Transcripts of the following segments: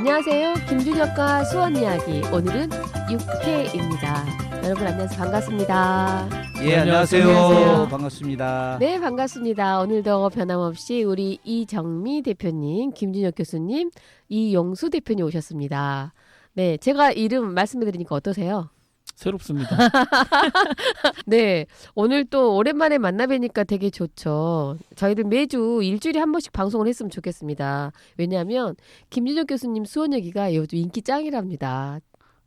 안녕하세요. 김준혁과 수원 이야기. 오늘은 6회입니다. 여러분 안녕하세요. 반갑습니다. 예, 안녕하세요. 안녕하세요. 반갑습니다. 네, 반갑습니다. 오늘도 변함없이 우리 이정미 대표님, 김준혁 교수님, 이용수 대표님 오셨습니다. 네, 제가 이름 말씀드리니까 어떠세요? 새롭습니다. 네, 오늘 또 오랜만에 만나 뵈니까 되게 좋죠. 저희들 매주 일주일에 한 번씩 방송을 했으면 좋겠습니다. 왜냐하면 김준혁 교수님 수원 얘기가 요즘 인기 짱이랍니다.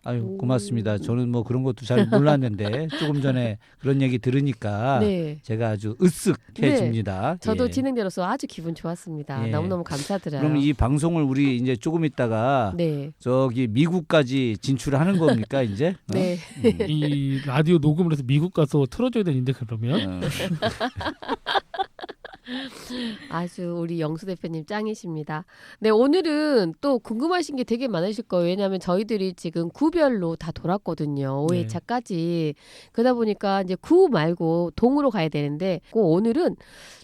아유, 고맙습니다. 저는 뭐 그런 것도 잘 몰랐는데 조금 전에 그런 얘기 들으니까 네, 제가 아주 으쓱해집니다. 저도 예. 진행자로서 아주 기분 좋았습니다. 예. 너무너무 감사드려요. 그럼 이 방송을 우리 이제 조금 있다가 네, 저기 미국까지 진출하는 겁니까 이제? 네. 이 라디오 녹음을 해서 미국 가서 틀어줘야 되는데 그러면 아주 우리 영수 대표님 짱이십니다. 네, 오늘은 또 궁금하신 게 되게 많으실 거예요. 왜냐하면 저희들이 지금 구별로 다 돌았거든요. 5회차까지. 그러다 보니까 이제 구 말고 동으로 가야 되는데 오늘은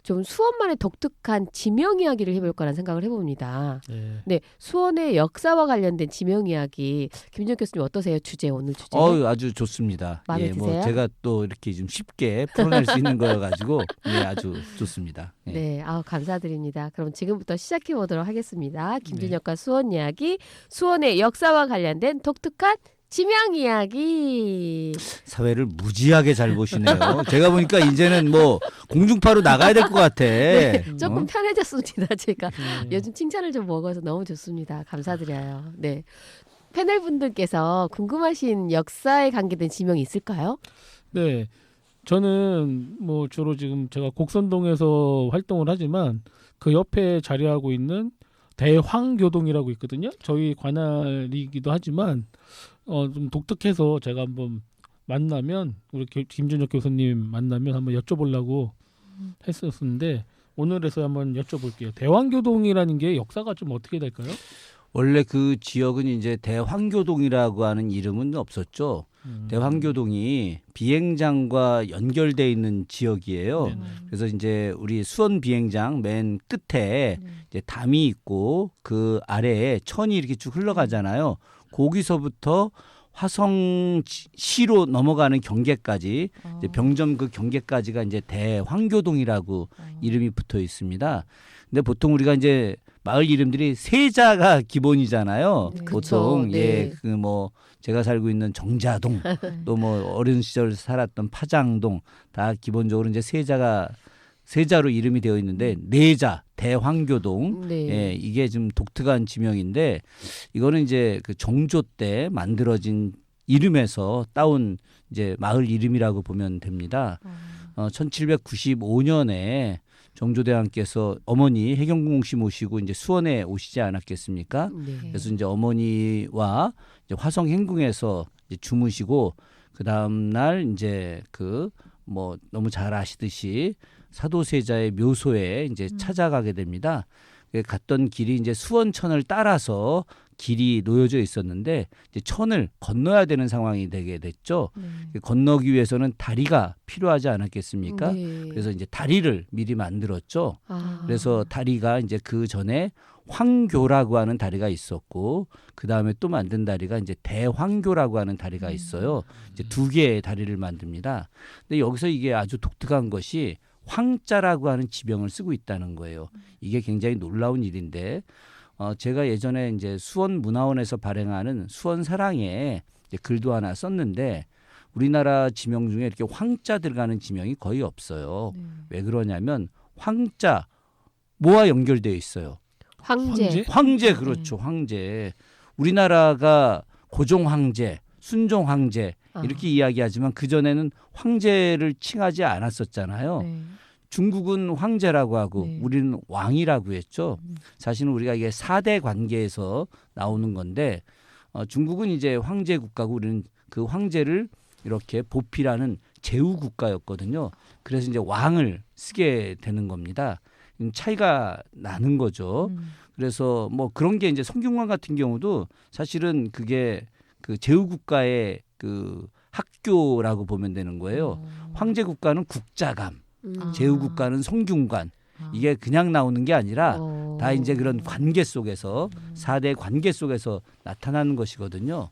좀 수원만의 독특한 지명 이야기를 해볼 거라는 생각을 해봅니다. 네. 네, 수원의 역사와 관련된 지명 이야기. 김준혁 교수님 어떠세요? 주제 오늘 주제. 아주 좋습니다. 마음에 예, 뭐 드세요? 제가 또 이렇게 좀 쉽게 풀어낼 수 있는 거여가지고 예, 아주 좋습니다. 예. 네, 감사드립니다. 그럼 지금부터 시작해 보도록 하겠습니다. 김준혁과 수원 이야기, 수원의 역사와 관련된 독특한 지명 이야기. 사회를 무지하게 잘 보시네요. 제가 보니까 이제는 뭐 공중파로 나가야 될 것 같아. 조금 어? 편해졌습니다. 제가 네. 요즘 칭찬을 좀 먹어서 너무 좋습니다. 감사드려요. 네, 패널 분들께서 궁금하신 역사에 관계된 지명이 있을까요? 네. 저는 뭐 주로 지금 제가 곡선동에서 활동을 하지만 그 옆에 자리하고 있는 대황교동이라고 있거든요. 저희 관할이기도 하지만 좀 독특해서 제가 한번 만나면 우리 김준혁 교수님 만나면 한번 여쭤보려고 했었는데 오늘에서 한번 여쭤볼게요. 대황교동이라는 게 역사가 좀 어떻게 될까요? 원래 그 지역은 이제 대황교동이라고 하는 이름은 없었죠. 대황교동이 비행장과 연결돼 있는 지역이에요. 네네. 그래서 이제 우리 수원 비행장 맨 끝에 이제 담이 있고 그 아래에 천이 이렇게 쭉 흘러가잖아요. 거기서부터 화성시로 넘어가는 경계까지 이제 병점 그 경계까지가 이제 대황교동이라고 이름이 붙어 있습니다. 근데 보통 우리가 이제 마을 이름들이 세자가 기본이잖아요. 네. 보통 그쵸, 네. 예, 그 뭐 제가 살고 있는 정자동 또 뭐 어린 시절 살았던 파장동 다 기본적으로 이제 세자로 이름이 되어 있는데 내자 대황교동 네. 예, 이게 좀 독특한 지명인데 이거는 이제 그 정조 때 만들어진 이름에서 따온 이제 마을 이름이라고 보면 됩니다. 1795년에 정조대왕께서 어머니 해경궁 씨 모시고 이제 수원에 오시지 않았겠습니까? 네. 그래서 이제 어머니와 이제 화성 행궁에서 이제 주무시고 그 다음 날 이제 그 뭐 너무 잘 아시듯이 사도세자의 묘소에 이제 찾아가게 됩니다. 갔던 길이 이제 수원천을 따라서 길이 놓여져 있었는데 이제 천을 건너야 되는 상황이 되게 됐죠. 건너기 위해서는 다리가 필요하지 않았겠습니까? 네. 그래서 이제 다리를 미리 만들었죠. 그래서 아. 다리가 이제 그 전에 황교라고 하는 다리가 있었고 그 다음에 또 만든 다리가 이제 대황교라고 하는 다리가 있어요. 이제 두 개의 다리를 만듭니다. 근데 여기서 이게 아주 독특한 것이 황자라고 하는 지명을 쓰고 있다는 거예요. 이게 굉장히 놀라운 일인데 제가 예전에 이제 수원문화원에서 발행하는 수원사랑에 이제 글도 하나 썼는데 우리나라 지명 중에 이렇게 황자 들어가는 지명이 거의 없어요. 왜 그러냐면 황자 뭐와 연결되어 있어요? 황제. 황제 그렇죠. 황제. 우리나라가 고종 황제, 순종 황제 이렇게 이야기하지만 그전에는 황제를 칭하지 않았었잖아요. 네. 중국은 황제라고 하고 네. 우리는 왕이라고 했죠. 사실은 우리가 이게 4대 관계에서 나오는 건데 중국은 이제 황제 국가고 우리는 그 황제를 이렇게 보필하는 제후 국가였거든요. 그래서 이제 왕을 쓰게 되는 겁니다. 차이가 나는 거죠. 그래서 뭐 그런 게 이제 성균관 같은 경우도 사실은 그게 그 제후 국가의 그 학교라고 보면 되는 거예요. 황제 국가는 국자감, 제후 국가는 성균관 이게 그냥 나오는 게 아니라 어. 다 이제 그런 관계 속에서 4대 관계 속에서 나타나는 것이거든요.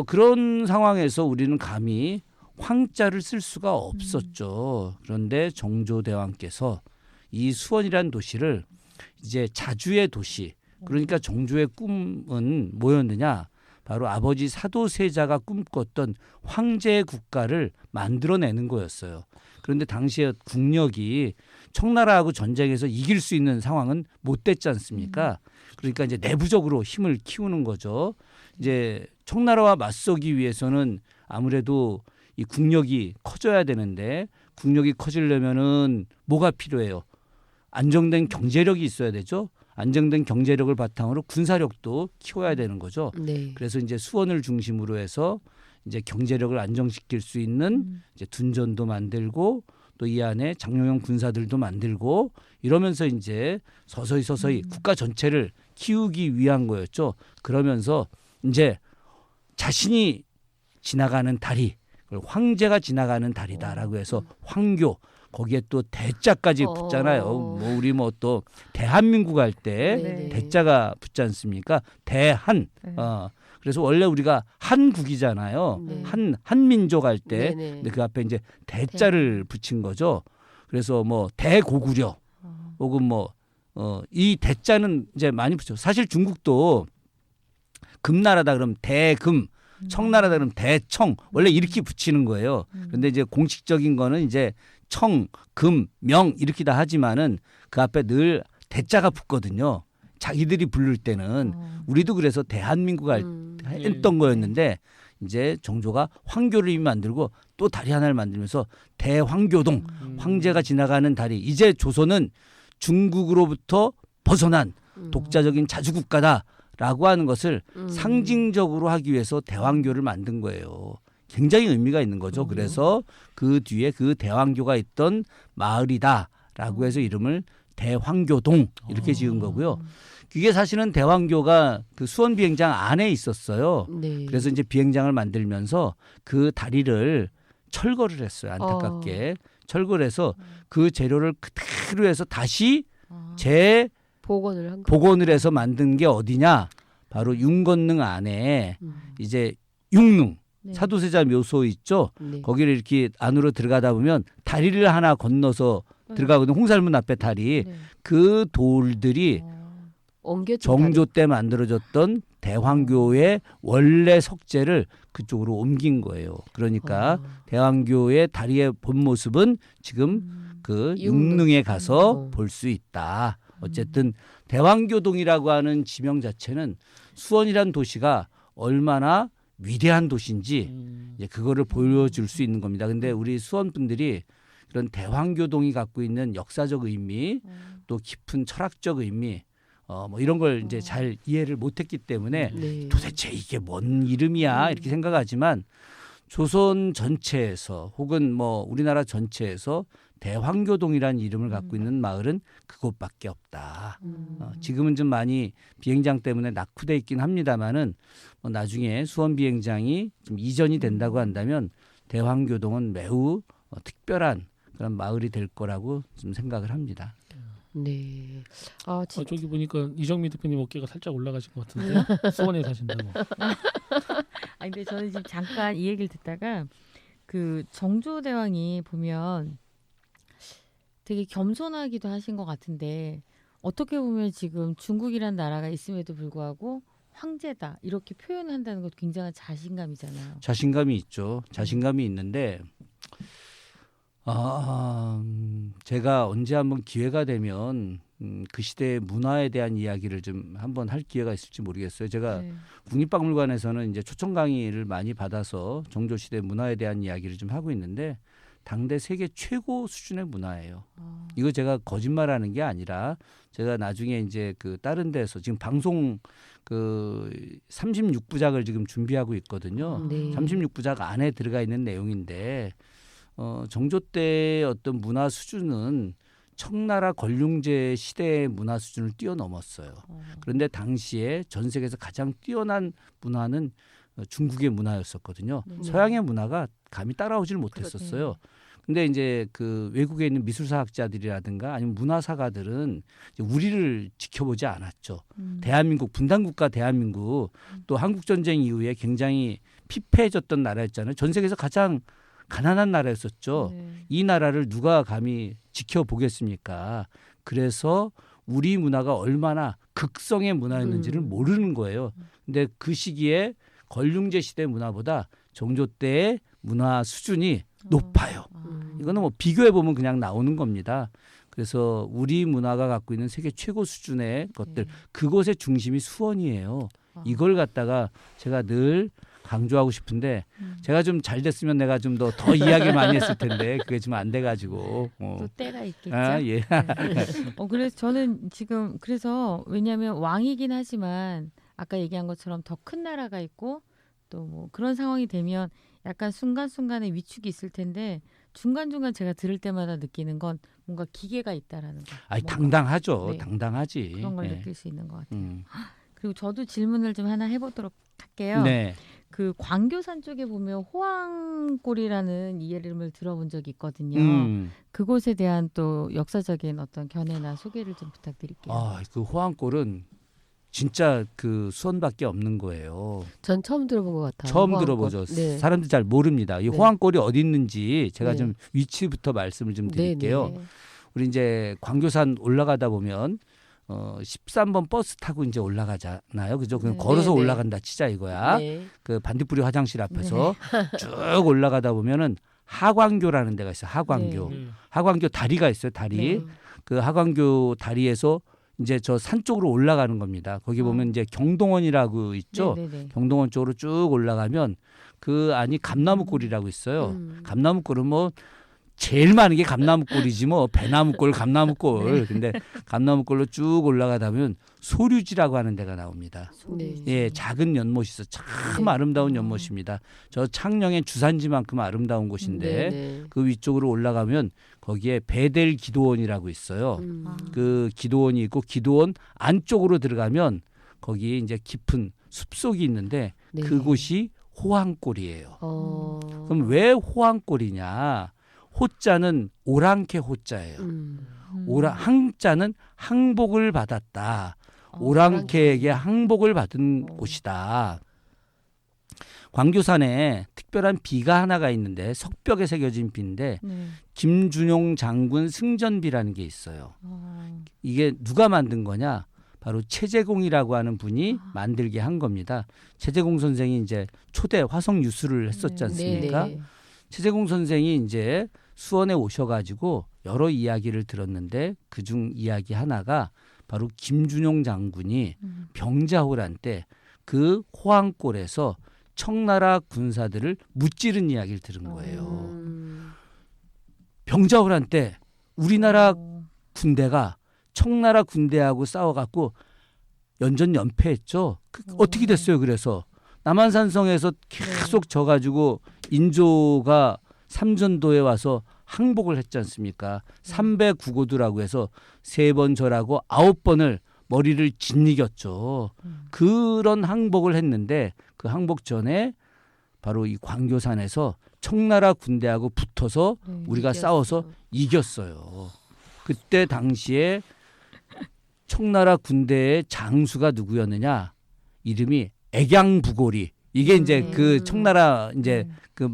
그런 상황에서 우리는 감히 황자를 쓸 수가 없었죠. 그런데 정조대왕께서 이 수원이란 도시를 이제 자주의 도시, 그러니까 정조의 꿈은 뭐였느냐? 바로 아버지 사도세자가 꿈꿨던 황제의 국가를 만들어내는 거였어요. 그런데 당시에 국력이 청나라하고 전쟁에서 이길 수 있는 상황은 못 됐지 않습니까? 그러니까 이제 내부적으로 힘을 키우는 거죠. 이제 청나라와 맞서기 위해서는 아무래도 이 국력이 커져야 되는데 국력이 커지려면은 뭐가 필요해요? 안정된 경제력이 있어야 되죠. 안정된 경제력을 바탕으로 군사력도 키워야 되는 거죠. 네. 그래서 이제 수원을 중심으로 해서 이제 경제력을 안정시킬 수 있는 이제 둔전도 만들고 또 이 안에 장려용 군사들도 만들고 이러면서 이제 서서히 국가 전체를 키우기 위한 거였죠. 그러면서 이제 자신이 지나가는 다리, 그걸 황제가 지나가는 다리다라고 해서 황교, 거기에 또 대자까지 붙잖아요. 뭐 우리 뭐 또 대한민국 할 때 네네. 대자가 붙지 않습니까? 대한. 네. 그래서 원래 우리가 한국이잖아요. 네. 한민족 할 때. 네네. 근데 그 앞에 이제 대자를 붙인 거죠. 그래서 뭐 대고구려 혹은 뭐 이 대자는 이제 많이 붙죠. 사실 중국도 금나라다 그러면 대금, 청나라다 그러면 대청 원래 이렇게 붙이는 거예요. 그런데 이제 공식적인 거는 이제 청, 금, 명 이렇게 다 하지만은 그 앞에 늘 대자가 붙거든요. 자기들이 부를 때는 우리도 그래서 대한민국 했던 거였는데 이제 정조가 황교를 이미 만들고 또 다리 하나를 만들면서 대황교동, 황제가 지나가는 다리. 이제 조선은 중국으로부터 벗어난 독자적인 자주국가다라고 하는 것을 상징적으로 하기 위해서 대황교를 만든 거예요. 굉장히 의미가 있는 거죠. 그래서 그 뒤에 그 대황교가 있던 마을이다라고 해서 이름을 대황교동 이렇게 지은 거고요. 그게 사실은 대황교가 그 수원 비행장 안에 있었어요. 네. 그래서 이제 비행장을 만들면서 그 다리를 철거를 했어요. 안타깝게 철거를 해서 그 재료를 그대로 해서 다시 복원을 한 거. 복원을 해서 만든 게 어디냐? 바로 윤건능 안에 이제 육릉 네. 사도세자 묘소 있죠. 네. 거기를 이렇게 안으로 들어가다 보면 다리를 하나 건너서 들어가거든요. 홍살문 앞에 다리. 네. 그 돌들이 옮겨진 정조 때 만들어졌던 대황교의 원래 석재를 그쪽으로 옮긴 거예요. 그러니까 대황교의 다리의 본 모습은 지금 그 육릉에 가서 볼 수 있다. 어쨌든 대황교동이라고 하는 지명 자체는 수원이란 도시가 얼마나 위대한 도시인지 이제 그거를 보여줄 수 있는 겁니다. 근데 우리 수원 분들이 그런 대황교동이 갖고 있는 역사적 의미, 또 깊은 철학적 의미, 뭐 이런 걸 이제 잘 이해를 못했기 때문에 네. 도대체 이게 뭔 이름이야 이렇게 생각하지만 조선 전체에서 혹은 뭐 우리나라 전체에서 대황교동이라는 이름을 갖고 있는 마을은 그곳밖에 없다. 지금은 좀 많이 비행장 때문에 낙후돼 있긴 합니다만은 뭐 나중에 수원 비행장이 좀 이전이 된다고 한다면 대황교동은 매우 특별한 그런 마을이 될 거라고 좀 생각을 합니다. 네. 저기 보니까 이정미 대표님 어깨가 살짝 올라가신 것 같은데 수원에 사신다고. 근데 저는 지금 잠깐 이 얘기를 듣다가 그 정조대왕이 보면 되게 겸손하기도 하신 것 같은데 어떻게 보면 지금 중국이란 나라가 있음에도 불구하고 황제다 이렇게 표현한다는 것도 굉장한 자신감이잖아요. 자신감이 있죠. 자신감이 있는데 제가 언제 한번 기회가 되면 그 시대의 문화에 대한 이야기를 좀 한번 할 기회가 있을지 모르겠어요. 제가 네. 국립박물관에서는 이제 초청 강의를 많이 받아서 정조 시대 문화에 대한 이야기를 좀 하고 있는데 당대 세계 최고 수준의 문화예요. 이거 제가 거짓말하는 게 아니라 제가 나중에 이제 그 다른 데서 지금 방송 그 36부작을 지금 준비하고 있거든요. 네. 36부작 안에 들어가 있는 내용인데 정조 때 어떤 문화 수준은 청나라 권륭제 시대의 문화 수준을 뛰어넘었어요. 그런데 당시에 전 세계에서 가장 뛰어난 문화는 중국의 문화였었거든요. 네. 서양의 문화가 감히 따라오질 못했었어요. 그렇죠. 근데 이제 그 외국에 있는 미술사학자들이라든가 아니면 문화사가들은 이제 우리를 지켜보지 않았죠. 대한민국 분단국가 대한민국 또 한국전쟁 이후에 굉장히 피폐해졌던 나라였잖아요. 전 세계에서 가장 가난한 나라였었죠. 네. 이 나라를 누가 감히 지켜보겠습니까? 그래서 우리 문화가 얼마나 극성의 문화였는지를 모르는 거예요. 근데 그 시기에 걸륭제 시대 문화보다 정조 때의 문화 수준이 높아요. 이거는 뭐 비교해 보면 그냥 나오는 겁니다. 그래서 우리 문화가 갖고 있는 세계 최고 수준의 것들, 네. 그곳의 중심이 수원이에요. 이걸 갖다가 제가 늘 강조하고 싶은데 제가 좀 잘 됐으면 내가 좀 더 이야기를 많이 했을 텐데 그게 좀 안 돼가지고. 또 때가 있겠죠. 아, 예. 그래서 저는 지금 그래서 왜냐하면 왕이긴 하지만 아까 얘기한 것처럼 더 큰 나라가 있고 또 뭐 그런 상황이 되면 약간 순간순간에 위축이 있을 텐데 중간중간 제가 들을 때마다 느끼는 건 뭔가 기계가 있다라는 거. 아니 뭔가 당당하죠. 네. 당당하지. 그런 걸 예. 느낄 수 있는 것 같아요. 음. 그리고 저도 질문을 좀 하나 해보도록 할게요. 네. 그 광교산 쪽에 보면 호황골이라는 이름을 들어본 적이 있거든요. 그곳에 대한 또 역사적인 어떤 견해나 소개를 좀 부탁드릴게요. 아, 그 호황골은 진짜 그 수원밖에 없는 거예요. 전 처음 들어본 것 같아요. 처음 호황골. 들어보죠. 네. 사람들 잘 모릅니다. 이 네. 호황골이 어디 있는지 제가 네. 좀 위치부터 말씀을 좀 드릴게요. 네, 네. 우리 이제 광교산 올라가다 보면 13번 버스 타고 이제 올라가잖아요. 그죠? 그냥 네. 걸어서 네, 네. 올라간다 치자 이거야. 네. 그 반딧불이 화장실 앞에서 쭉 올라가다 보면은 하광교라는 데가 있어요. 하광교. 네. 하광교 다리가 있어요. 다리. 네. 그 하광교 다리에서 이제 저 산 쪽으로 올라가는 겁니다. 거기 보면 이제 경동원이라고 있죠. 네네네. 경동원 쪽으로 쭉 올라가면 그 안이 감나무골이라고 있어요. 감나무골은 뭐 제일 많은 게 감나무골이지 뭐 배나무골, 감나무골. 근데 감나무골로 쭉 올라가다 보면 소류지라고 하는 데가 나옵니다. 네. 예, 작은 연못이 있어. 참 네. 아름다운 연못입니다. 저 창녕의 주산지만큼 아름다운 곳인데 네, 네. 그 위쪽으로 올라가면 거기에 베델 기도원이라고 있어요. 아. 그 기도원이 있고 기도원 안쪽으로 들어가면 거기에 이제 깊은 숲속이 있는데 네. 그곳이 호황골이에요. 그럼 그럼 왜 호황골이냐? 호자는 오랑캐 호자예요. 항자는 항복을 받았다. 오랑캐에게 항복을 받은 곳이다. 광교산에 특별한 비가 하나가 있는데 석벽에 새겨진 비인데 네. 김준용 장군 승전비라는 게 있어요. 이게 누가 만든 거냐? 바로 최재공이라고 하는 분이 만들게 한 겁니다. 최재공 선생이 이제 초대 화성 유수를 했었지 않습니까? 네, 네. 최재공 선생이 이제 수원에 오셔가지고 여러 이야기를 들었는데 그중 이야기 하나가 바로 김준용 장군이 병자호란 때 그 호황골에서 청나라 군사들을 무찌른 이야기를 들은 거예요. 병자호란 때 우리나라 군대가 청나라 군대하고 싸워갖고 연전연패했죠. 어떻게 됐어요? 그래서 남한산성에서 계속 져가지고 인조가 삼전도에 와서 항복을 했지 않습니까? 300구고두라고 해서 3번 절하고 9번을 머리를 짓이겼죠. 그런 항복을 했는데 그 항복 전에 바로 이 광교산에서 청나라 군대하고 붙어서 우리가 싸워서 이겼어요. 그때 당시에 청나라 군대의 장수가 누구였느냐? 이름이 액양부골이. 이게 이제 그 청나라 이제 그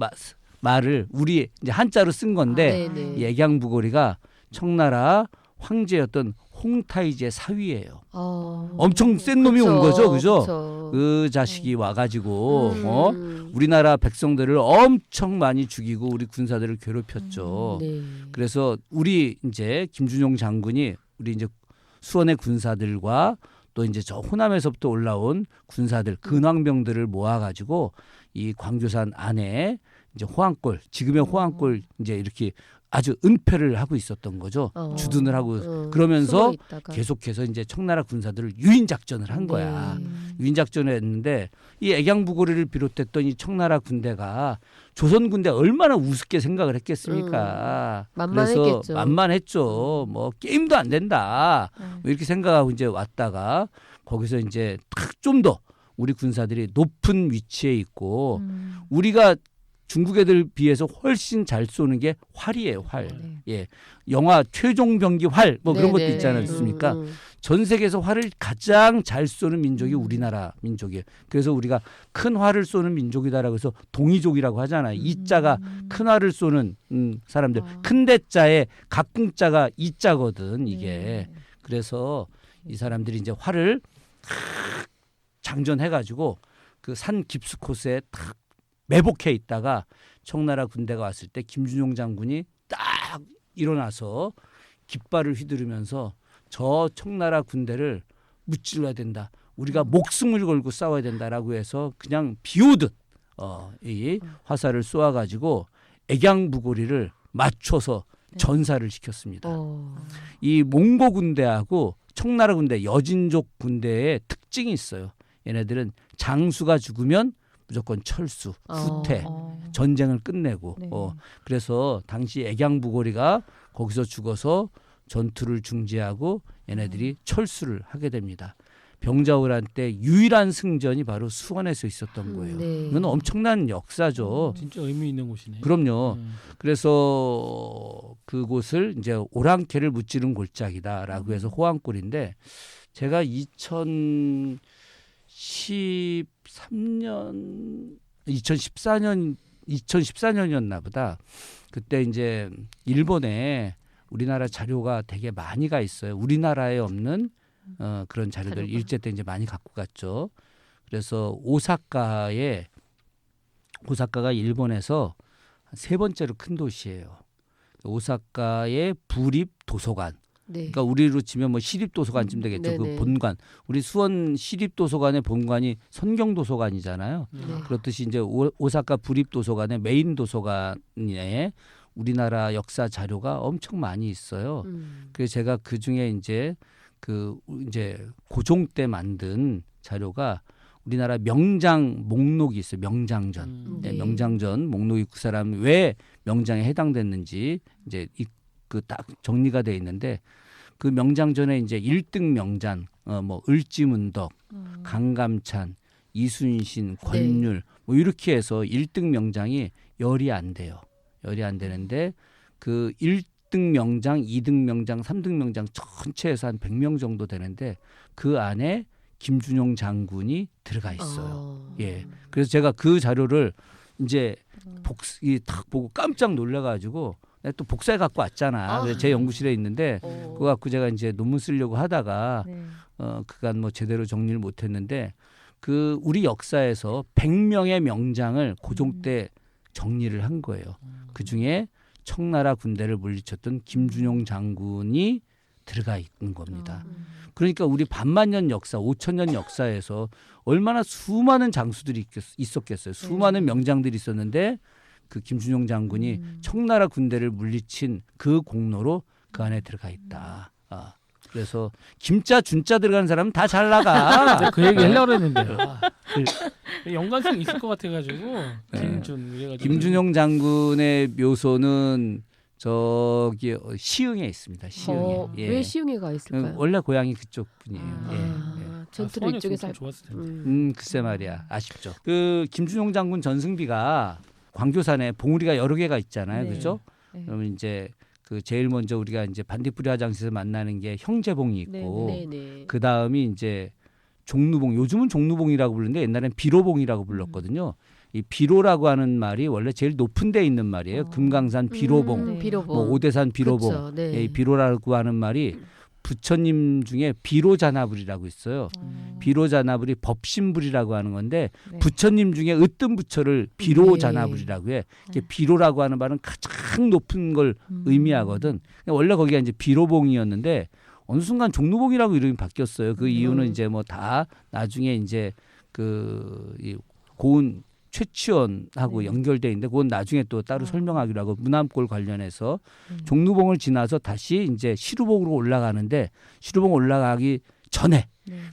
말을 우리 이제 한자로 쓴 건데 이 액양부골이가 청나라 황제였던 홍타이제 사위예요. 엄청 센 놈이 온 거죠, 그죠? 그 자식이 와가지고 우리나라 백성들을 엄청 많이 죽이고 우리 군사들을 괴롭혔죠. 네. 그래서 우리 이제 김준용 장군이 우리 이제 수원의 군사들과 또 이제 저 호남에서부터 올라온 군사들 근황병들을 모아가지고 이 광교산 안에 이제 호황골 지금의 호황골 이제 이렇게 아주 은폐를 하고 있었던 거죠. 주둔을 하고 그러면서 계속해서 이제 청나라 군사들을 유인 작전을 한 거야. 유인 작전을 했는데 이 액양부고리를 비롯했던 이 청나라 군대가 조선 군대 얼마나 우습게 생각을 했겠습니까? 만만했겠죠. 그래서 만만했죠. 뭐 게임도 안 된다. 뭐 이렇게 생각하고 이제 왔다가 거기서 이제 좀 더 우리 군사들이 높은 위치에 있고 우리가 중국 애들 비해서 훨씬 잘 쏘는 게 활이에요. 활. 네. 예, 영화 최종병기 활 뭐 그런 것도 네네. 있지 않습니까? 전 세계에서 활을 가장 잘 쏘는 민족이 우리나라 민족이에요. 그래서 우리가 큰 활을 쏘는 민족이다라고 해서 동이족이라고 하잖아요. 이자가 큰 활을 쏘는 사람들. 큰 대자에 각궁자가 이자거든 이게. 그래서 이 사람들이 이제 활을 장전해가지고 그 산 깊숙곳에 탁 매복해 있다가 청나라 군대가 왔을 때 김준용 장군이 딱 일어나서 깃발을 휘두르면서 저 청나라 군대를 무찔러야 된다. 우리가 목숨을 걸고 싸워야 된다라고 해서 그냥 비오듯 이 화살을 쏘아가지고 액양부고리를 맞춰서 전사를 시켰습니다. 이 몽고 군대하고 청나라 군대, 여진족 군대의 특징이 있어요. 얘네들은 장수가 죽으면 무조건 철수, 후퇴, 전쟁을 끝내고 네. 그래서 당시 액양부고리가 거기서 죽어서 전투를 중지하고 얘네들이 철수를 하게 됩니다. 병자호란 때 유일한 승전이 바로 수원에서 있었던 거예요. 네. 이건 엄청난 역사죠. 진짜 의미 있는 곳이네. 그럼요. 그래서 그곳을 이제 오랑캐를 무찌른 골짜기다라고 해서 호황골인데 제가 2014년이었나 보다. 그때 이제 일본에 우리나라 자료가 되게 많이 가 있어요. 우리나라에 없는 그런 자료들 자료가. 일제 때 이제 많이 갖고 갔죠. 그래서 오사카가 일본에서 세 번째로 큰 도시예요. 오사카의 부립 도서관. 네. 그러니까 우리로 치면 뭐 시립 도서관쯤 되겠죠. 그 네네. 본관. 우리 수원 시립 도서관의 본관이 선경 도서관이잖아요. 네. 그렇듯이 이제 오사카 부립 도서관의 메인 도서관에 우리나라 역사 자료가 엄청 많이 있어요. 그래서 제가 그 중에 이제 고종 때 만든 자료가 우리나라 명장 목록이 있어요. 명장전. 네. 명장전 목록이 그 사람 왜 명장에 해당됐는지 이제 그 딱 정리가 돼 있는데 그 명장전에 이제 1등 명장 뭐 을지문덕, 강감찬, 이순신, 권율 뭐 이렇게 해서 1등 명장이 열이 안 돼요. 열이 안 되는데 그 1등 명장, 2등 명장, 3등 명장 전체에서 한 100명 정도 되는데 그 안에 김준용 장군이 들어가 있어요. 예. 그래서 제가 그 자료를 이제 딱 보고 깜짝 놀라가지고 내가 또 복사해 갖고 왔잖아. 그래서 제 연구실에 있는데 그거 갖고 제가 이제 논문 쓰려고 하다가 그간 뭐 제대로 정리를 못했는데 그 우리 역사에서 100명의 명장을 고종 때 정리를 한 거예요. 그 중에 청나라 군대를 물리쳤던 김준용 장군이 들어가 있는 겁니다. 그러니까 우리 반만년 역사, 5천년 역사에서 얼마나 수많은 장수들이 있었겠어요. 수많은 명장들이 있었는데 그 김준용 장군이 청나라 군대를 물리친 그 공로로 그 안에 들어가 있다. 그래서 김자 준자 들어가는 사람은 다 잘 나가. 그 얘기 하려고 했는데 연관성이 있을 것 같아가지고 김준 그래가지고. 김준용 장군의 묘소는 저기 시흥에 있습니다. 시흥에. 예. 왜 시흥에가 있을까요? 원래 고향이 그쪽 분이에요. 전투를 이쪽에서 좋았을 텐데. 글쎄 말이야. 아쉽죠. 그 김준용 장군 전승비가 광교산에 봉우리가 여러 개가 있잖아요. 네. 그렇죠? 네. 그러면 이제 그 제일 먼저 우리가 이제 반딧불이 화장실에서 만나는 게 형제봉이 있고 네네. 그 다음이 이제 종루봉. 요즘은 종루봉이라고 부르는데 옛날엔 비로봉이라고 불렀거든요. 이 비로라고 하는 말이 원래 제일 높은 데 있는 말이에요. 금강산 비로봉, 네. 비로봉. 뭐 오대산 비로봉. 그쵸, 네. 이 비로라고 하는 말이 부처님 중에 비로자나불이라고 있어요. 비로자나불이 법신불이라고 하는 건데 네. 부처님 중에 으뜸 부처를 비로자나불이라고 해. 이게 비로라고 하는 말은 가장 높은 걸 의미하거든. 원래 거기가 이제 비로봉이었는데 어느 순간 종루봉이라고 이름이 바뀌었어요. 그 이유는 이제 뭐 다 나중에 이제 이 고은 최치원하고 네. 연결돼 있는데 그건 나중에 또 따로 설명하기로 하고 문암골 관련해서 종루봉을 지나서 다시 이제 시루봉으로 올라가는데 시루봉 올라가기 전에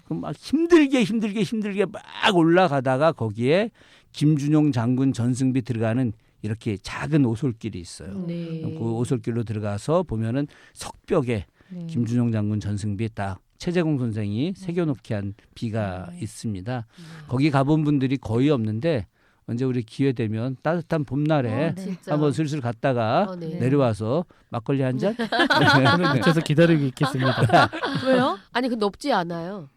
그럼 막 힘들게 막 올라가다가 거기에 김준용 장군 전승비 들어가는 이렇게 작은 오솔길이 있어요. 네. 그 오솔길로 들어가서 보면은 석벽에 네. 김준용 장군 전승비 딱 최재공 선생이 새겨놓기 한 비가 있습니다. 거기 가본 분들이 거의 없는데 언제 우리 기회 되면 따뜻한 봄날에 진짜. 한번 슬슬 갔다가 네. 내려와서 막걸리 한 잔? 저는 밑에서 기다리고 있겠습니다. 왜요? 아니 그 높지 않아요.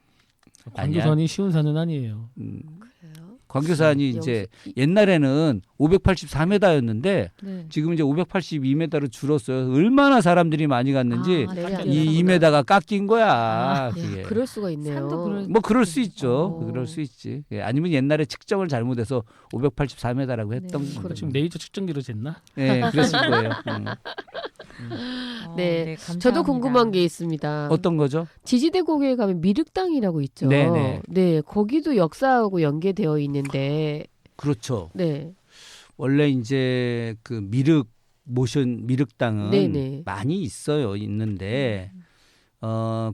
광교산이 쉬운 산은 아니에요. 그래요? 광교산이 이제 옛날에는 584m였는데 네. 지금 이제 582m로 줄었어요. 얼마나 사람들이 많이 갔는지 아, 네. 이 2m가 깎인 거야. 그게. 그럴 수가 있네요. 산도 뭐 그럴 수 있죠. 어. 그럴 수 있지. 예, 아니면 옛날에 측정을 잘못해서 584m라고 했던 네. 거죠. 지금 레이저 측정기로 쟀나? 예, 그랬을 거예요. 네. 감사합니다. 저도 궁금한 게 있습니다. 어떤 거죠? 지지대 고개에 가면 미륵당이라고 있죠. 네네. 네, 거기도 역사하고 연계되어 있는데, 그렇죠. 네, 원래 이제 그 미륵당은 네네. 많이 있는데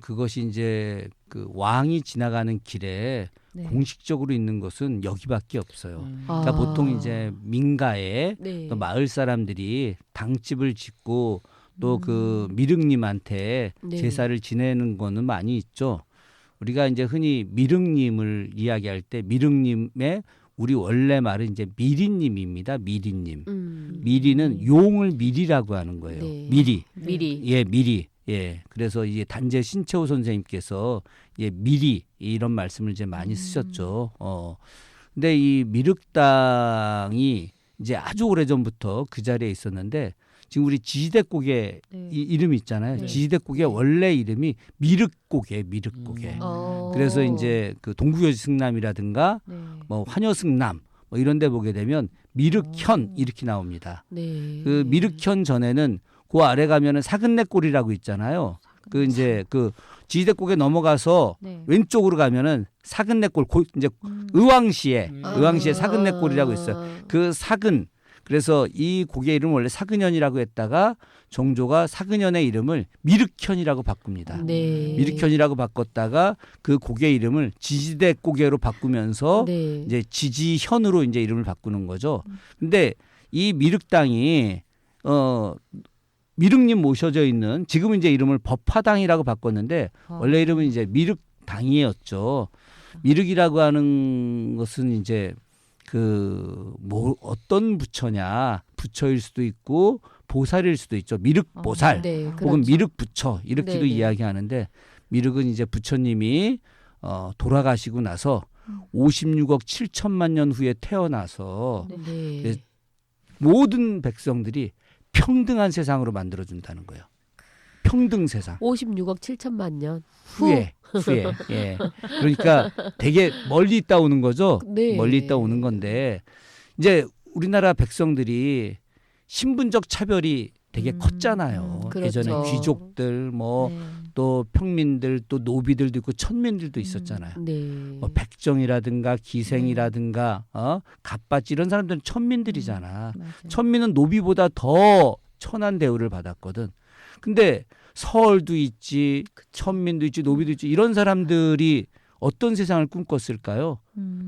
그것이 이제 그 왕이 지나가는 길에 네. 공식적으로 있는 것은 여기밖에 없어요. 아. 그러니까 보통 이제 민가에 네. 또 마을 사람들이 당집을 짓고 또 그 미륵님한테 네. 제사를 지내는 거는 많이 있죠. 우리가 이제 흔히 미륵님을 이야기할 때 미륵님의 우리 원래 말은 이제 미리님입니다. 미리님. 미리는 용을 미리라고 하는 거예요. 네. 미리. 미리. 예, 미리. 예. 그래서 이제 단재 신채호 선생님께서 예, 미리 이런 말씀을 이제 많이 쓰셨죠. 근데 이 미륵당이 이제 아주 오래전부터 그 자리에 있었는데 지금 우리 지지대고개 네. 이 이름이 있잖아요. 네. 지지대고개 원래 이름이 미륵고개. 그래서 이제 그 동구여지 승남이라든가 네. 뭐 환여승남 뭐 이런 데 보게 되면 미륵현 이렇게 나옵니다. 네. 그 미륵현 전에는 그 아래 가면은 사근내골이라고 있잖아요. 그 이제 그 지지대고개 넘어가서 네. 왼쪽으로 가면은 사근내골 이제 의왕시에 사근내골이라고 있어요. 그 사근 그래서 이 고개 이름 원래 사근현이라고 했다가 정조가 사근현의 이름을 미륵현이라고 바꿉니다. 네. 미륵현이라고 바꿨다가 그 고개 이름을 지지대 고개로 바꾸면서 네. 이제 지지현으로 이제 이름을 바꾸는 거죠. 근데 이 미륵당이 미륵님 모셔져 있는 지금 이제 이름을 법화당이라고 바꿨는데 원래 이름은 이제 미륵당이었죠. 미륵이라고 하는 것은 이제 그 뭐 어떤 부처냐 부처일 수도 있고 보살일 수도 있죠. 미륵보살 네. 혹은 그렇죠. 미륵부처 이렇게도 네네. 이야기하는데 미륵은 이제 부처님이 돌아가시고 나서 56억 7천만 년 후에 태어나서 네. 모든 백성들이 평등한 세상으로 만들어준다는 거예요. 평등 세상. 56억 7천만 년 후에. 예. 그러니까 되게 멀리 있다 오는 거죠. 네. 멀리 있다 오는 건데 이제 우리나라 백성들이 신분적 차별이 되게 컸잖아요. 그렇죠. 예전에 귀족들 뭐 또 평민들 또 노비들도 있고 천민들도 있었잖아요. 네. 뭐 백정이라든가 기생이라든가 갑바지 이런 사람들은 천민들이잖아. 맞아요. 천민은 노비보다 더 천한 대우를 받았거든. 근데 서울도 있지, 천민도 있지, 노비도 있지 이런 사람들이 어떤 세상을 꿈꿨을까요?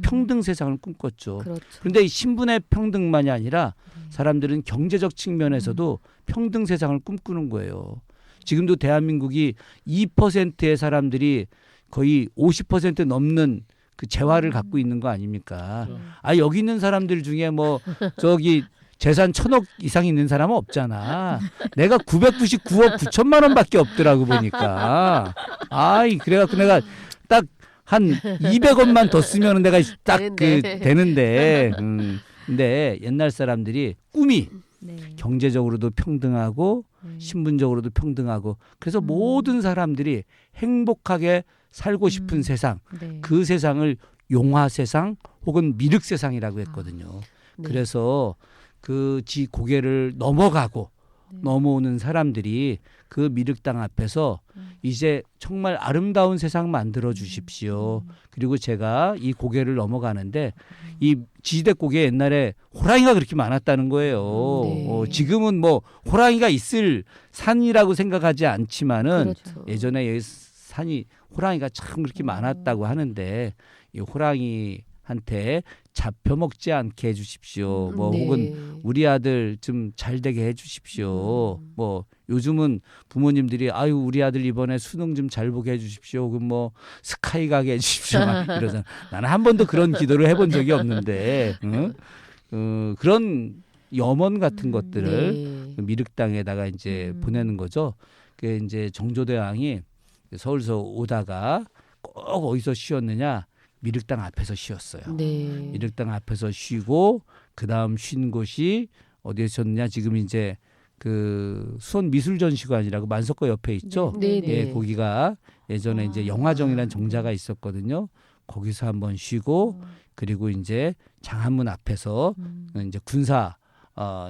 평등 세상을 꿈꿨죠. 그렇죠. 그런데 이 신분의 평등만이 아니라 사람들은 경제적 측면에서도 평등 세상을 꿈꾸는 거예요. 지금도 대한민국이 2%의 사람들이 거의 50% 넘는 그 재화를 갖고 있는 거 아닙니까? 아 여기 있는 사람들 중에 뭐 저기 재산 1,000억 이상 있는 사람은 없잖아. 내가 999억 9천만 원밖에 없더라고 보니까. 아이 그래갖고 내가 딱 한 200원만 더 쓰면 내가 딱 그 되는데. 근데 옛날 사람들이 꿈이 네. 경제적으로도 평등하고 신분적으로도 평등하고 그래서 모든 사람들이 행복하게 살고 싶은 세상 네. 그 세상을 용화 세상 혹은 미륵 세상이라고 했거든요. 네. 그래서 그 지 고개를 넘어가고 네. 넘어오는 사람들이 그 미륵당 앞에서 이제 정말 아름다운 세상 만들어 주십시오. 그리고 제가 이 고개를 넘어가는데 이 지지대 고개 옛날에 호랑이가 그렇게 많았다는 거예요. 네. 지금은 뭐 호랑이가 있을 산이라고 생각하지 않지만은 그렇죠. 예전에 여기 산이 호랑이가 참 그렇게 많았다고 하는데 이 호랑이 아들한테 잡혀 먹지 않게 해주십시오. 뭐 네. 혹은 우리 아들 좀 잘 되게 해주십시오. 뭐 요즘은 부모님들이 아유 우리 아들 이번에 수능 좀 잘 보게 해주십시오. 그럼 뭐 스카이 가게 해주십시오. 막 이러잖아. 나는 한 번도 그런 기도를 해본 적이 없는데 그런 염원 같은 것들을 네. 미륵당에다가 이제 보내는 거죠. 그 이제 정조대왕이 서울서 오다가 꼭 어디서 쉬었느냐? 미륵당 앞에서 쉬었어요. 네. 미륵당 앞에서 쉬고 그 다음 쉰 곳이 어디에 쉬었느냐? 지금 이제 그 수원 미술전시관이라고 만석고 옆에 있죠. 네, 예, 네. 거기가 예전에 이제 영화정이라는 정자가 있었거든요. 거기서 한번 쉬고 그리고 이제 장안문 앞에서 이제 군사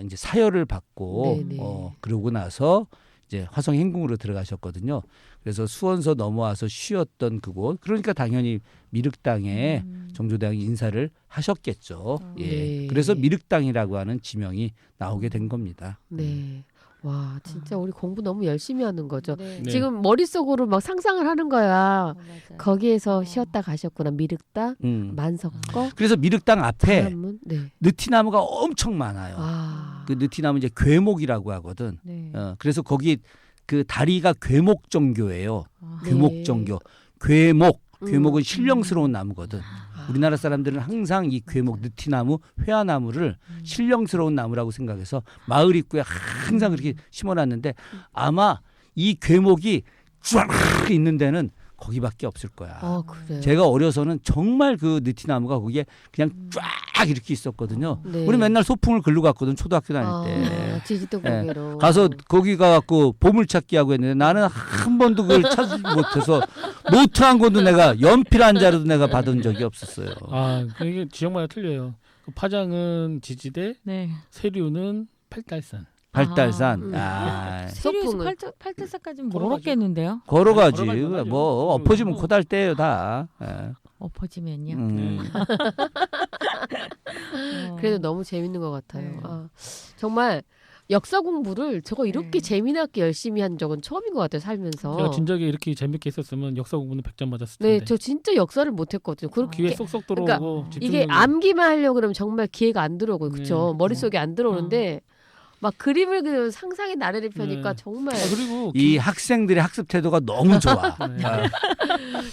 이제 사열을 받고 네, 네. 그러고 나서 이제 화성 행궁으로 들어가셨거든요. 그래서 수원서 넘어와서 쉬었던 그곳. 그러니까 당연히 미륵당에 정조대왕이 인사를 하셨겠죠. 예. 네. 그래서 미륵당이라고 하는 지명이 나오게 된 겁니다. 네. 와, 진짜 우리 공부 너무 열심히 하는 거죠. 네. 네. 지금 머릿속으로 막 상상을 하는 거야. 맞아요. 거기에서 쉬었다 가셨구나. 미륵당, 만석거, 그래서 미륵당 앞에 장안문. 네. 느티나무가 엄청 많아요. 아. 그 느티나무 이제 괴목이라고 하거든. 네. 그래서 거기 그 다리가 괴목정교예요. 아, 네. 괴목정교. 괴목은 음. 신령스러운 나무거든. 우리나라 사람들은 항상 이 괴목, 느티나무, 회화나무를 신령스러운 나무라고 생각해서 마을 입구에 항상 그렇게 심어놨는데 아마 이 괴목이 쫙 있는 데는 거기밖에 없을 거야. 그래요. 제가 어려서는 정말 그 느티나무가 거기에 그냥 쫙 이렇게 있었거든요. 네. 우리 맨날 소풍을 글로 갔거든 초등학교 다닐 때. 제주도 고개로. 가서 거기 가갖고 보물찾기 하고 했는데 나는 한 번도 그걸 찾지 못해서 노트 한 권도 내가 연필 한 자루도 내가 받은 적이 없었어요. 아, 이게 지역마다 틀려요. 그 파장은 지지대, 네. 세류는 팔달산. 발달산. 세류에서 소풍은. 팔달사까지는 못 걸어가죠. 먹겠는데요? 걸어가지. 걸어가죠. 뭐 엎어지면 코달 때요 다. 예. 엎어지면요. 그래도 너무 재밌는 것 같아요. 네. 정말 역사 공부를 저거 이렇게 네. 재미나게 열심히 한 적은 처음인 것 같아요. 살면서. 제가 진작에 이렇게 재밌게 했었으면 역사 공부는 100점 맞았을 텐데. 네, 저 진짜 역사를 못했거든요. 그렇게 귀에 쏙쏙 들어오고 그러니까 이게 집중력이- 암기만 하려고 그러면 정말 기회가 안 들어오고요. 그렇죠? 네. 머릿속에 안 들어오는데 막 그림을 그리면 상상의 나래를 펴니까 네. 정말 그리고 이 학생들의 학습 태도가 너무 좋아. 네.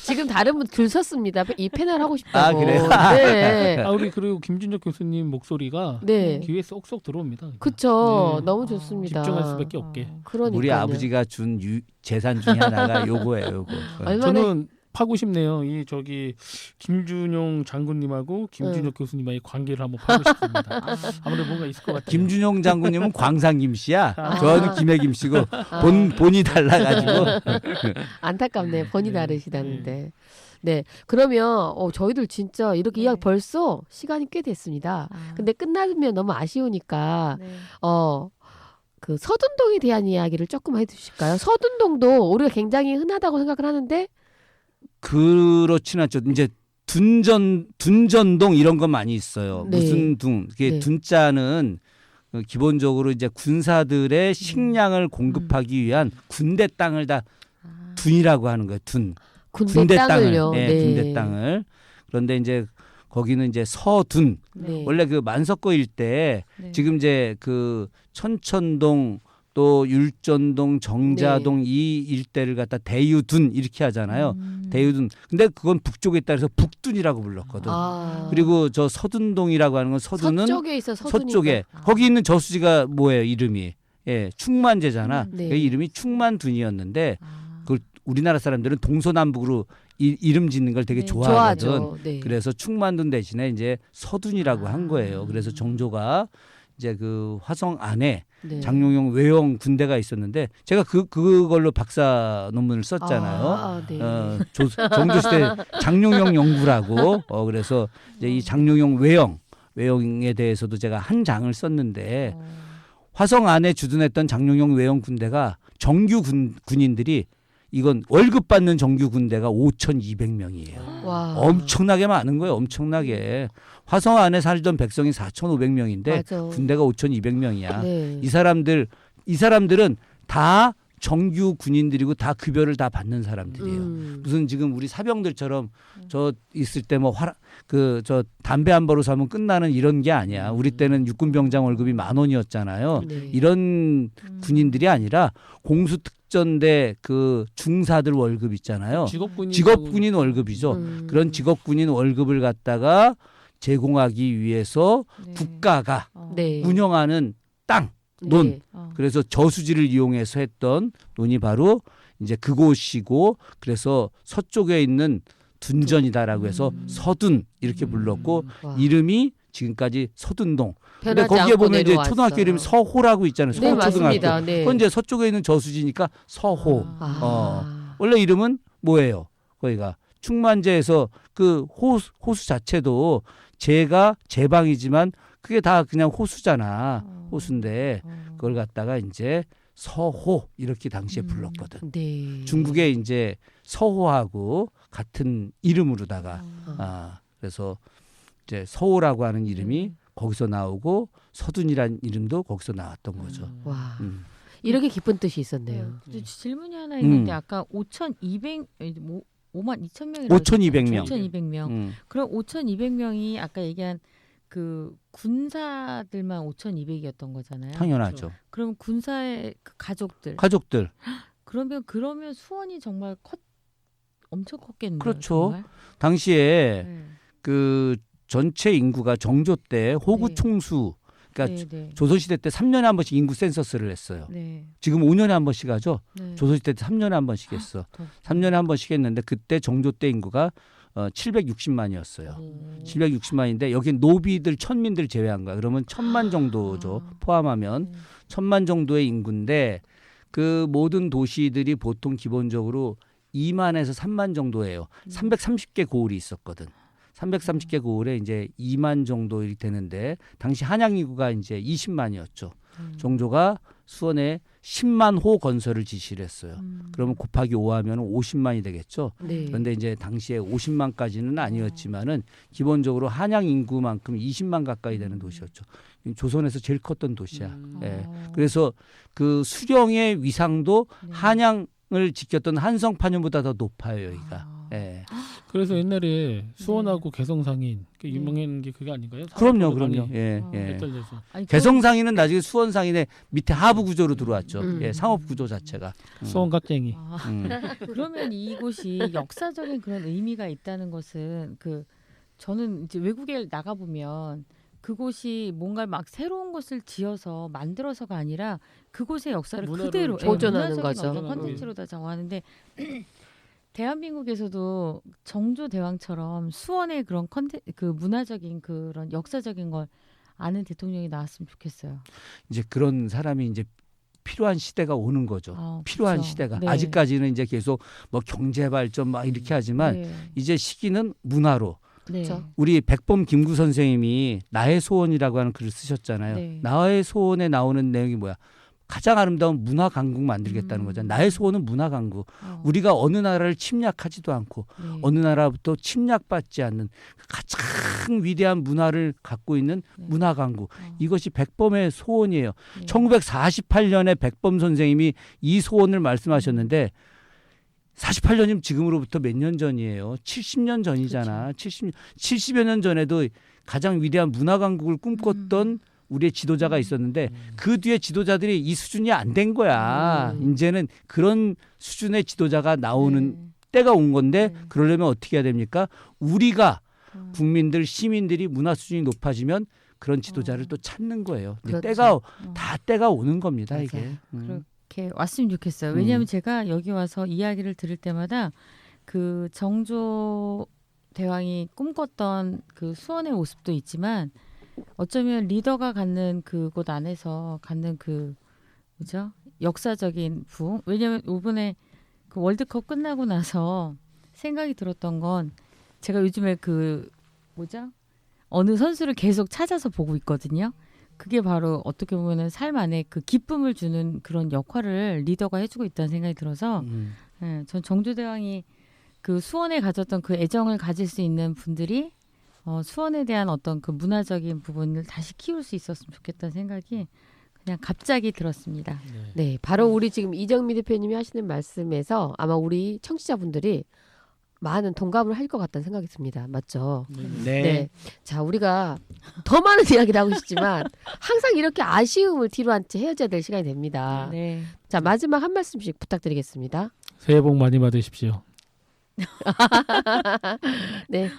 지금 다른 분 줄 섰습니다. 이 패널 하고 싶다고. 아, 그래요? 네. 우리 그리고 김준혁 교수님 목소리가 네. 귀에 쏙쏙 들어옵니다. 그쵸. 네. 너무 좋습니다. 집중할 수밖에 없게. 그러니까요. 우리 아버지가 준 재산 중에 하나가 요거예요. 요거. 얼마나 저는 파고 싶네요. 이 저기 김준용 장군님하고 김준혁 교수님의 관계를 한번 파고 싶습니다. 아무래도 뭔가 있을 것 같아요. 김준용 장군님은 광상김 씨야. 저는 김해김 씨고 아. 본이 달라가지고. 안타깝네요. 번이 네. 다르시다는데. 네. 그러면 저희들 진짜 이렇게 네. 이야기 벌써 시간이 꽤 됐습니다. 근데 끝나면 너무 아쉬우니까 네. 그 서둔동에 대한 이야기를 조금 해주실까요? 서둔동도 우리가 굉장히 흔하다고 생각을 하는데 그렇진 않죠. 이제 둔전동 이런 거 많이 있어요. 네. 무슨 둥? 이게 네. 둔자는 기본적으로 이제 군사들의 식량을 공급하기 위한 군대 땅을 다 둔이라고 하는 거예요. 군대 땅을요. 예, 군대 땅을. 그런데 이제 거기는 이제 서둔. 네. 원래 그 만석고 일대 네. 지금 이제 그 천천동 또 율전동, 정자동 네. 이 일대를 갖다 대유둔 이렇게 하잖아요. 대유둔. 근데 그건 북쪽에 있다 그래서 북둔이라고 불렀거든. 그리고 저 서둔동이라고 하는 건 서둔은 서쪽에 있어 서둔이니까. 서쪽에 거기 있는 저수지가 뭐예요? 이름이 충만제잖아. 네. 그 이름이 충만둔이었는데 그걸 우리나라 사람들은 동서남북으로 이름 짓는 걸 되게 네. 좋아하거든. 좋아하죠. 네. 그래서 충만둔 대신에 이제 서둔이라고 한 거예요. 그래서 정조가 이제 그 화성 안에 네. 장룡용 외영 군대가 있었는데 제가 그걸로 박사 논문을 썼잖아요. 네. 정조시대 장룡용 연구라고. 그래서 이제 이 장룡용 외영에 대해서도 제가 한 장을 썼는데 화성 안에 주둔했던 장룡용 외영 군대가 정규 군인들이 이건 월급 받는 정규 군대가 5,200명이에요. 와. 엄청나게 많은 거예요. 엄청나게. 화성 안에 살던 백성이 4,500명인데 맞아. 군대가 5,200명이야. 네. 이 사람들은 다 정규 군인들이고 다 급여를 다 받는 사람들이에요. 무슨 지금 우리 사병들처럼 저 있을 때 뭐 저 담배 한 버릇 사면 끝나는 이런 게 아니야. 우리 때는 육군병장 월급이 10,000원이었잖아요. 네. 이런 군인들이 아니라 공수특전대 그 중사들 월급 있잖아요. 직업군인 월급이죠. 그런 직업군인 월급을 갖다가 제공하기 위해서 네. 국가가 네. 운영하는 땅, 논. 네. 그래서 저수지를 이용해서 했던 논이 바로 이제 그곳이고 그래서 서쪽에 있는 둔전이다라고 해서 서둔 이렇게 불렀고 와. 이름이 지금까지 서둔동. 근데 변하지 거기에 않고 보면 이제 내려왔어요. 초등학교 이름이 서호라고 있잖아요. 네, 서호초등학교. 맞습니다. 네. 그건 이제 서쪽에 있는 저수지니까 서호. 원래 이름은 뭐예요? 거기가 충만제에서 그 호수 자체도 제가 제방이지만 그게 다 그냥 호수잖아. 호수인데 그걸 갖다가 이제 서호 이렇게 당시에 불렀거든. 네. 중국에 이제 서호하고 같은 이름으로다가 그래서 이제 서호라고 하는 이름이 거기서 나오고 서둔이란 이름도 거기서 나왔던 거죠. 와. 이렇게 깊은 뜻이 있었네요. 네. 질문이 하나 있는데 아까 5,200 52,000명이라고 5,200명. 5,200명. 그럼 5,200명이 아까 얘기한 그 군사들만 5,200이었던 거잖아요. 당연하죠. 그럼 군사의 그 가족들. 그러면 수원이 정말 엄청 컸겠네요. 그렇죠. 정말? 당시에 네. 그 전체 인구가 정조 때 호구 네. 총수 그러니까 네. 조선시대 때 3년에 한 번씩 인구 센서스를 했어요. 네. 지금 5년에 한 번씩 하죠. 네. 조선시대 때 3년에 한 번씩 했어. 3년에 한 번씩 했는데 그때 정조 때 인구가 760만이었어요. 760만인데 여기 노비들 천민들 제외한 거야. 그러면 1,000만 정도죠. 포함하면 1,000만 정도의 인구인데 그 모든 도시들이 보통 기본적으로 2만에서 3만 정도예요. 330개 고을이 있었거든. 330개 고을에 이제 2만 정도 되는데 당시 한양 인구가 이제 20만이었죠. 정조가 수원에 10만 호 건설을 지시를 했어요. 그러면 곱하기 5하면 50만이 되겠죠. 네. 그런데 이제 당시에 50만까지는 아니었지만은 기본적으로 한양 인구만큼 20만 가까이 되는 도시였죠. 조선에서 제일 컸던 도시야. 예. 그래서 그 수령의 위상도 한양을 지켰던 한성판윤보다 더 높아요, 여기가. 예. 그래서 옛날에 수원하고 개성상인 유명한 게 그게 아닌가요? 그럼요. 예. 헷갈려서. 개성상인은 나중에 수원상인의 밑에 하부 구조로 들어왔죠. 예, 상업 구조 자체가. 수원 각쟁이. 그러면 이곳이 역사적인 그런 의미가 있다는 것은 저는 이제 외국에 나가 보면 그곳이 뭔가 막 새로운 것을 지어서 만들어서가 아니라 그곳의 역사를 그대로 보존하는 거죠. 어떤 컨텐츠로 다 정하는데 대한민국에서도 정조 대왕처럼 수원의 그런 그 문화적인 그런 역사적인 걸 아는 대통령이 나왔으면 좋겠어요. 이제 그런 사람이 이제 필요한 시대가 오는 거죠. 필요한 그렇죠. 시대가. 네. 아직까지는 이제 계속 뭐 경제 발전 막 이렇게 하지만 이제 시기는 문화로. 네. 우리 백범 김구 선생님이 나의 소원이라고 하는 글을 쓰셨잖아요. 네. 나의 소원에 나오는 내용이 뭐야? 가장 아름다운 문화 강국 만들겠다는 거잖아요. 나의 소원은 문화 강국. 우리가 어느 나라를 침략하지도 않고 어느 나라부터 침략받지 않는 가장 위대한 문화를 갖고 있는 문화 강국. 이것이 백범의 소원이에요. 1948년에 백범 선생님이 이 소원을 말씀하셨는데 48년이면 지금으로부터 몇 년 전이에요. 70년 전이잖아. 70여 년 전에도 가장 위대한 문화 강국을 꿈꿨던 우리의 지도자가 있었는데 그 뒤에 지도자들이 이 수준이 안 된 거야. 이제는 그런 수준의 지도자가 나오는 때가 온 건데 그러려면 어떻게 해야 됩니까? 우리가 국민들, 시민들이 문화 수준이 높아지면 그런 지도자를 또 찾는 거예요. 그렇죠. 때가 오는 겁니다. 맞아요. 이게. 그렇게 왔으면 좋겠어요. 왜냐하면 제가 여기 와서 이야기를 들을 때마다 그 정조 대왕이 꿈꿨던 그 수원의 모습도 있지만 어쩌면 리더가 갖는 그곳 안에서 갖는 그 뭐죠? 역사적인 부흥. 왜냐하면 이번에 그 월드컵 끝나고 나서 생각이 들었던 건 제가 요즘에 어느 선수를 계속 찾아서 보고 있거든요. 그게 바로 어떻게 보면은 삶 안에 그 기쁨을 주는 그런 역할을 리더가 해주고 있다는 생각이 들어서 전 정조대왕이 그 수원에 가졌던 그 애정을 가질 수 있는 분들이 수원에 대한 어떤 그 문화적인 부분을 다시 키울 수 있었으면 좋겠다는 생각이 그냥 갑자기 들었습니다. 네, 바로 우리 지금 이정미 대표님이 하시는 말씀에서 아마 우리 청취자분들이 많은 동감을 할 것 같다는 생각이 듭니다. 맞죠? 네. 자, 우리가 더 많은 이야기를 하고 싶지만 항상 이렇게 아쉬움을 뒤로 한 채 헤어져야 될 시간이 됩니다. 네. 자, 마지막 한 말씀씩 부탁드리겠습니다. 새해 복 많이 받으십시오. 네,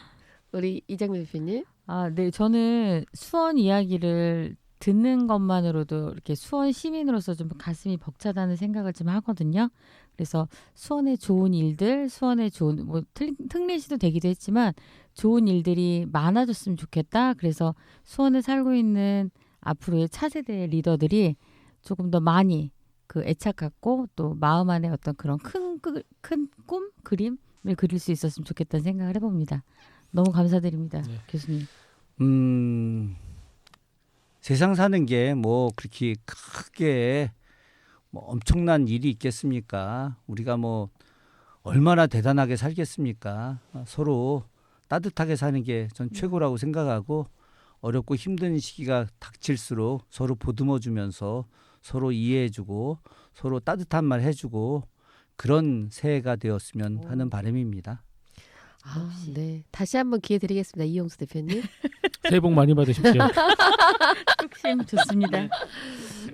우리 이정미 대표님. 아, 네. 저는 수원 이야기를 듣는 것만으로도 이렇게 수원 시민으로서 좀 가슴이 벅차다는 생각을 좀 하거든요. 그래서 수원의 좋은 일들, 수원의 좋은 뭐 특례시도 되기도 했지만 좋은 일들이 많아졌으면 좋겠다. 그래서 수원에 살고 있는 앞으로의 차세대 리더들이 조금 더 많이 그 애착 갖고 또 마음 안에 어떤 그런 큰 꿈, 그림을 그릴 수 있었으면 좋겠다는 생각을 해봅니다. 너무 감사드립니다, 네. 교수님. 세상 사는 게 뭐 그렇게 크게 뭐 엄청난 일이 있겠습니까? 우리가 뭐 얼마나 대단하게 살겠습니까? 서로 따뜻하게 사는 게 전 최고라고 생각하고 어렵고 힘든 시기가 닥칠수록 서로 보듬어주면서 서로 이해해주고 서로 따뜻한 말 해주고 그런 새해가 되었으면 하는 바람입니다. 아, 네. 다시 한번 기회 드리겠습니다. 이용수 대표님. 새해 복 많이 받으십시오. 뚝심 좋습니다.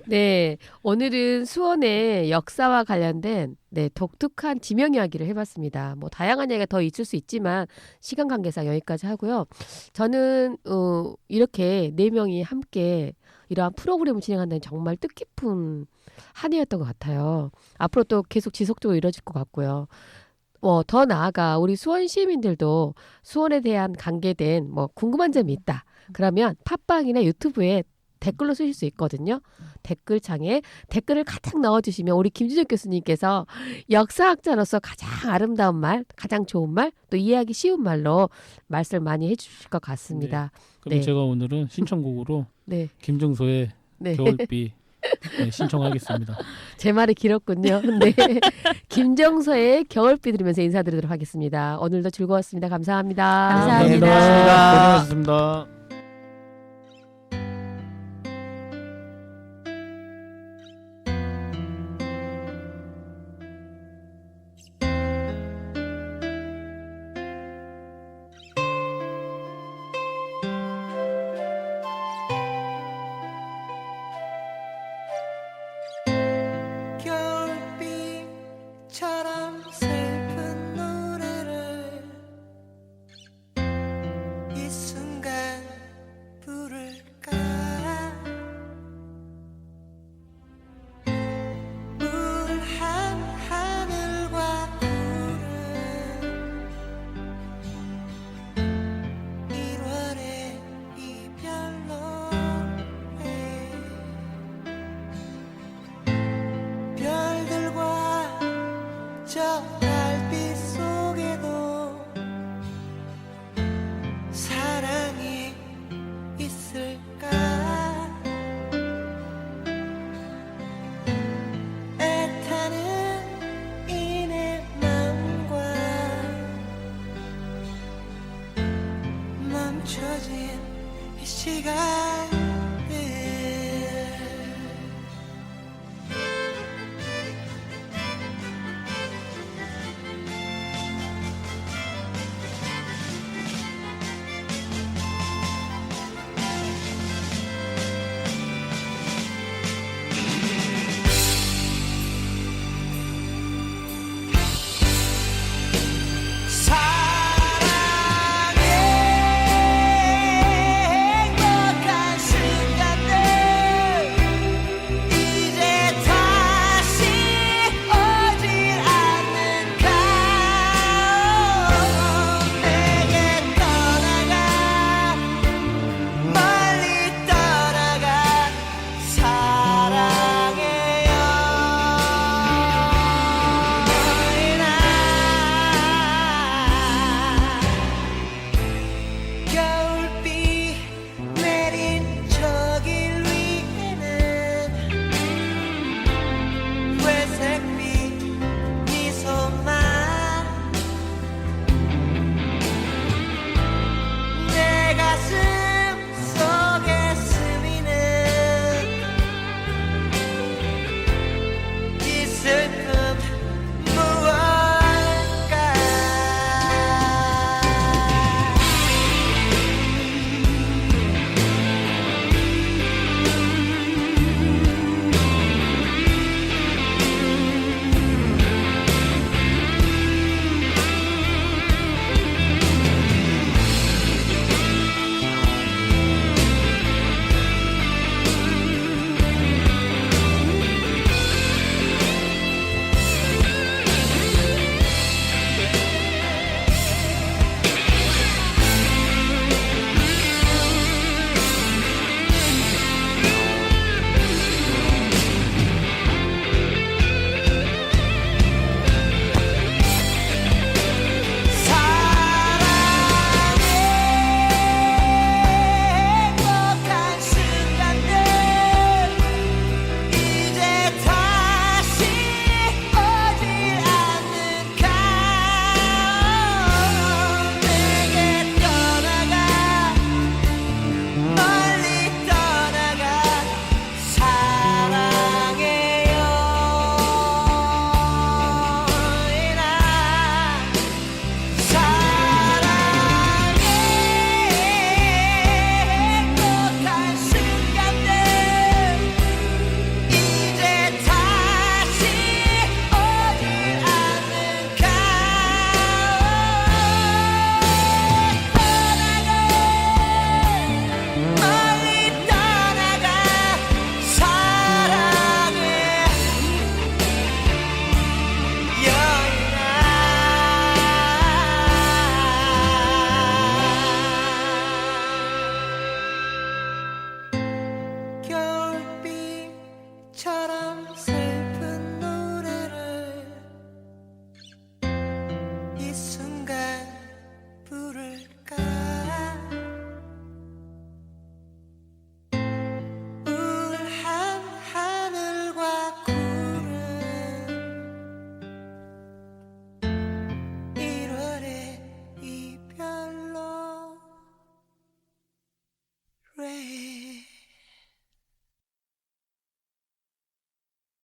네, 오늘은 수원의 역사와 관련된 독특한 지명 이야기를 해봤습니다. 뭐 다양한 이야기가 더 있을 수 있지만 시간 관계상 여기까지 하고요. 저는 이렇게 네 명이 함께 이러한 프로그램을 진행한다는 정말 뜻깊은 한 해였던 것 같아요. 앞으로 또 계속 지속적으로 이뤄질 것 같고요. 더 나아가 우리 수원 시민들도 수원에 대한 관계된 궁금한 점이 있다. 그러면 팟빵이나 유튜브에 댓글로 쓰실 수 있거든요. 댓글창에 댓글을 가장 넣어주시면 우리 김준혁 교수님께서 역사학자로서 가장 아름다운 말, 가장 좋은 말, 또 이해하기 쉬운 말로 말씀을 많이 해주실 것 같습니다. 그럼 네. 제가 오늘은 신청곡으로 네, 김정서의 네. 겨울비 신청하겠습니다. 제 말이 길었군요. 네, 김정서의 겨울비 들으면서 인사드리도록 하겠습니다. 오늘도 즐거웠습니다. 감사합니다. 감사합니다. 고생하셨습니다. 겨울비처럼 슬픈 노래를 이 순간 부를까 우울한 하늘과 구름 1월의 이별노래 별들과 저 달빛 속에도 사랑이 있을까 애타는 이 내 마음과 멈춰진 이 시간